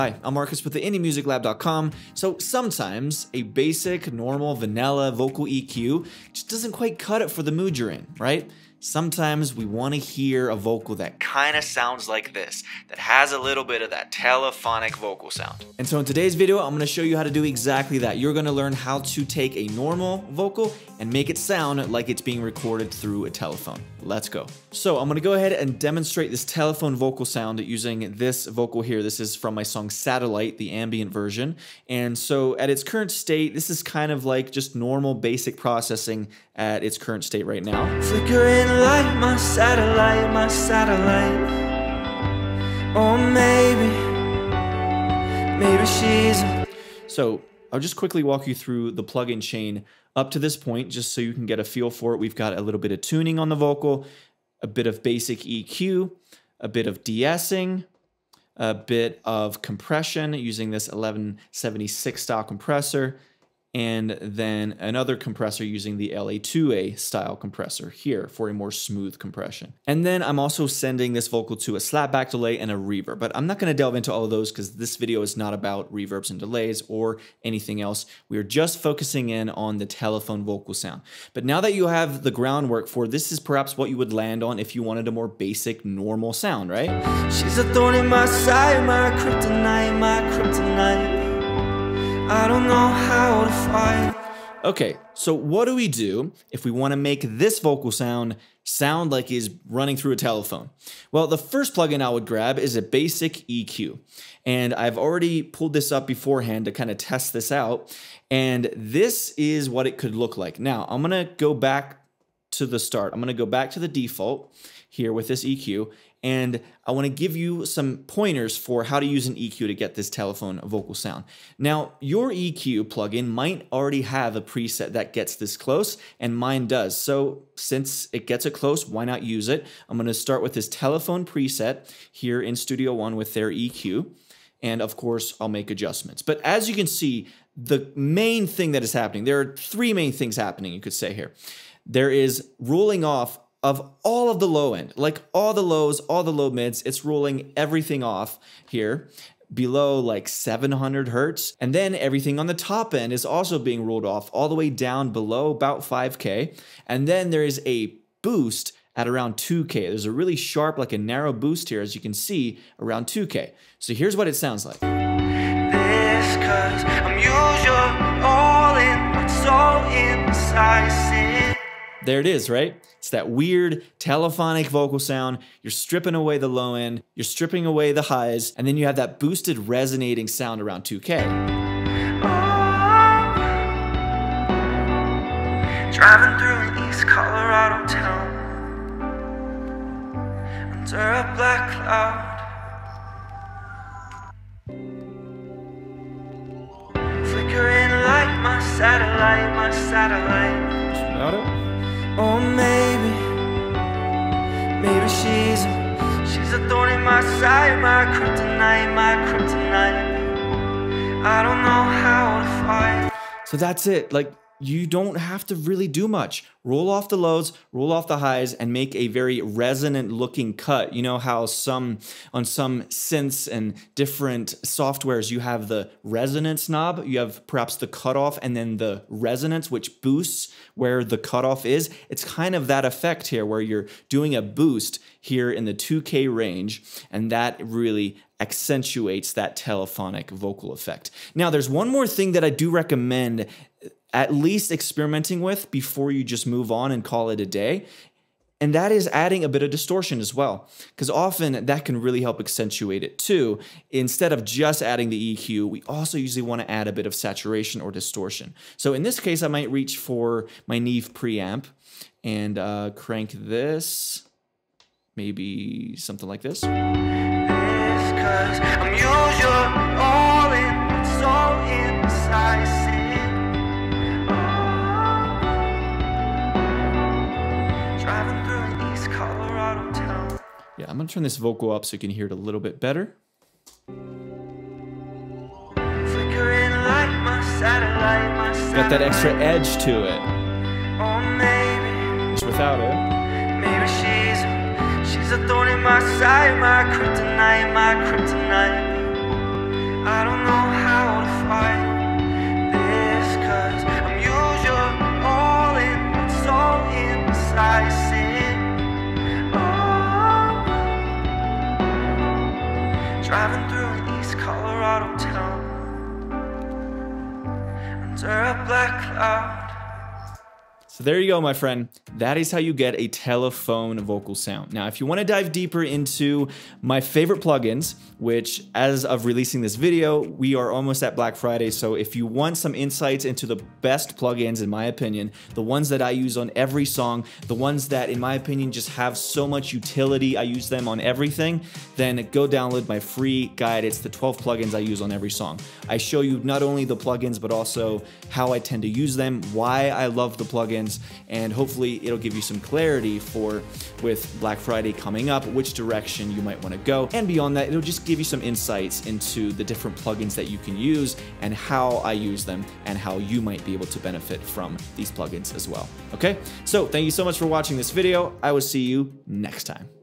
Hi, I'm Marcus with the IndieMusicLab.com. So sometimes a basic, normal, vanilla vocal EQ just doesn't quite cut it for the mood you're in, right? Sometimes we want to hear a vocal that kind of sounds like this, that has a little bit of that telephonic vocal sound. And so in today's video, I'm going to show you how to do exactly that. You're going to learn how to take a normal vocal and make it sound like it's being recorded through a telephone. Let's go. So I'm going to go ahead and demonstrate this telephone vocal sound using this vocal here. This is from my song Satellite, the ambient version. And so at its current state, this is kind of like just normal basic processing at its current state right now. Flickering light, my satellite, my satellite. Or maybe she's... So I'll just quickly walk you through the plugin chain up to this point, just so you can get a feel for it. We've got a little bit of tuning on the vocal, a bit of basic EQ, a bit of de-essing, a bit of compression using this 1176 style compressor, and then another compressor using the LA2A style compressor here for a more smooth compression. And then I'm also sending this vocal to a slapback delay and a reverb, but I'm not going to delve into all of those because this video is not about reverbs and delays or anything else. We are just focusing in on the telephone vocal sound. But now that you have the groundwork for this, is perhaps what you would land on if you wanted a more basic, normal sound, right? She's a thorn in my side, my kryptonite, my kryptonite. I don't know how to fight. Okay, so what do we do if we want to make this vocal sound like it's running through a telephone? Well, the first plugin I would grab is a basic EQ. And I've already pulled this up beforehand to kind of test this out. And this is what it could look like. Now, I'm going to go back to the start. I'm going to go back to the default here with this EQ. And I want to give you some pointers for how to use an EQ to get this telephone vocal sound. Now, your EQ plugin might already have a preset that gets this close, and mine does. So since it gets it close, why not use it? I'm going to start with this telephone preset here in Studio One with their EQ. And of course, I'll make adjustments. But as you can see, the main thing that is happening, there are three main things happening, you could say here. There is ruling off of all of the low end, like all the lows, all the low mids. It's rolling everything off here below like 700 hertz. And then everything on the top end is also being rolled off all the way down below about 5K. And then there is a boost at around 2K. There's a really sharp, like a narrow boost here, as you can see, around 2K. So here's what it sounds like. This 'cause I'm usually all in, what's all indecisive. There it is, right? It's that weird telephonic vocal sound. You're stripping away the low end, you're stripping away the highs, and then you have that boosted resonating sound around 2K. Oh, driving through an East Colorado town under a black cloud. Flickering light, my satellite, my satellite. Just without it. Or maybe she's a thorn in my side, my kryptonite, my kryptonite. I don't know how to fight. So that's it. Like, you don't have to really do much. Roll off the lows, roll off the highs, and make a very resonant looking cut. You know how on some synths and different softwares, you have the resonance knob, you have perhaps the cutoff and then the resonance, which boosts where the cutoff is. It's kind of that effect here where you're doing a boost here in the 2K range, and that really accentuates that telephonic vocal effect. Now, there's one more thing that I do recommend at least experimenting with before you just move on and call it a day. And that is adding a bit of distortion as well, because often that can really help accentuate it too. Instead of just adding the EQ, we also usually want to add a bit of saturation or distortion. So in this case, I might reach for my Neve preamp and crank this, maybe something like this. This 'cause I'm usually all in, it's all indecisive. Driving through an East Colorado town. Yeah, I'm gonna turn this vocal up so you can hear it a little bit better. Flickering light, my satellite, my satellite. Got that extra edge to it. Or maybe Just without it. she's a thorn in my side, my kryptonite, my kryptonite. this Colorado town under a black cloud. So there you go, my friend. That is how you get a telephone vocal sound. Now, if you want to dive deeper into my favorite plugins, which as of releasing this video, we are almost at Black Friday. So if you want some insights into the best plugins, in my opinion, the ones that I use on every song, the ones that, in my opinion, just have so much utility, I use them on everything, then go download my free guide. It's the 12 plugins I use on every song. I show you not only the plugins, but also how I tend to use them, why I love the plugins, and hopefully it'll give you some clarity for, with Black Friday coming up, which direction you might want to go. And beyond that, it'll just give you some insights into the different plugins that you can use and how I use them and how you might be able to benefit from these plugins as well. Okay, so thank you so much for watching this video. I will see you next time.